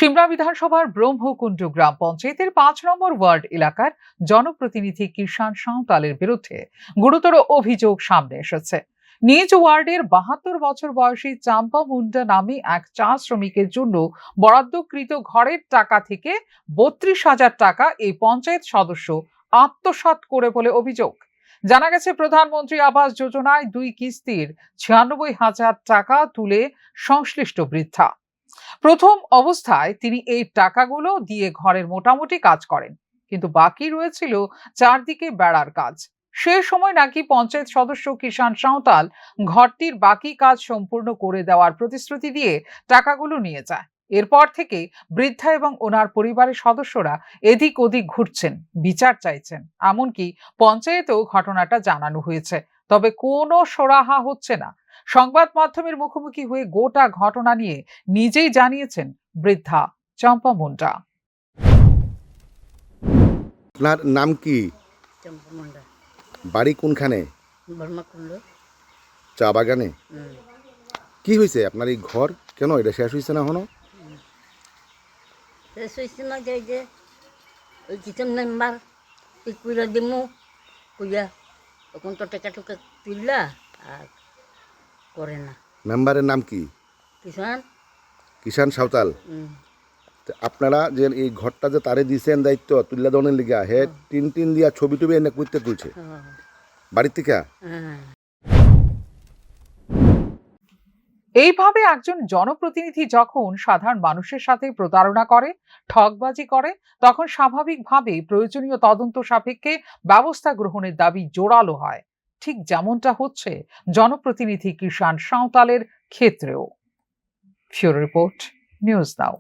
সিমলা বিধানসভার ব্রহ্মকুণ্ড গ্রাম পঞ্চায়েতের ৫ নম্বর ওয়ার্ড এলাকার জনপ্রতিনিধি কিষান সাঁওতালের বিরুদ্ধে গুরুতর অভিযোগ সামনে এসেছে। নিজ ওয়ার্ডের ৭২ বছর বয়সী চাম্পা মুন্ডা নামে এক চা শ্রমিকের জন্য বরাদ্দকৃত ঘরের টাকা থেকে ৩২,০০০ টাকা এই পঞ্চায়েত সদস্য আত্মসাৎ করে বলে অভিযোগ। জানা গেছে, প্রধানমন্ত্রী আবাস যোজনায় ২ কিস্তির ৯৬,০০০ টাকা তুলে সংশ্লিষ্ট বৃদ্ধা। প্রথম অবস্থায় তিনি এই টাকাগুলো দিয়ে ঘরের মোটামুটি কাজ করেন, কিন্তু বাকি রয়েছিল চারদিকে বেড়ার কাজ। সে সময় নাকি পঞ্চায়েত সদস্য কিষান সাঁওতাল ঘরটির বাকি কাজ সম্পূর্ণ করে দেওয়ার প্রতিশ্রুতি দিয়ে টাকাগুলো নিয়ে যায়। এরপর থেকে বৃদ্ধা এবং ওনার পরিবারের সদস্যরা এদিক ওদিক ঘুরছেন, বিচার চাইছেন। এমনকি পঞ্চায়েতেও ঘটনাটা জানানো হয়েছে, তবে কোনো সুরাহা হচ্ছে না। সংবাদ মাধ্যমের মুখোমুখি হয়ে গোটা ঘটনা নিয়ে নিজেই জানিয়েছেন বৃদ্ধা চম্পা মুন্ডা। আপনার নাম কি? চম্পা মুন্ডা। বাড়ি কোনখানে? ব্রহ্মকুণ্ড। চা বাগানে? কি হয়েছে আপনার এই ঘর? কেন এটা শেষ হয়েছে না এখনো? শেষ হয়েছে না, যে ওই কিচেন মেম্বার তুই কুইরা দিমু কুইয়া তখন তো টেকা টুকা তুললা আর করে না। মেম্বারের নাম কি? কিষান। কিষান সাঁওতাল। তো আপনারা যে এই ঘরটা যে তারে দিয়েছেন দায়িত্ব তুল্লা দনের লিগা, হে টিন দিয়া ছবি টবি এনে করতে তুলছে বাড়ির থেকে। এইভাবে একজন জনপ্রতিনিধি যখন সাধারণ মানুষের সাথে প্রতারণা করে, ঠকবাজি করে, তখন স্বাভাবিকভাবেই প্রয়োজনীয় তদন্ত সাপেক্ষে ব্যবস্থা গ্রহণের দাবি জোরালো হয়, ঠিক যেমনটা হচ্ছে জনপ্রতিনিধি কিষান সাঁওতালের ক্ষেত্রেও। Bureau report, news now.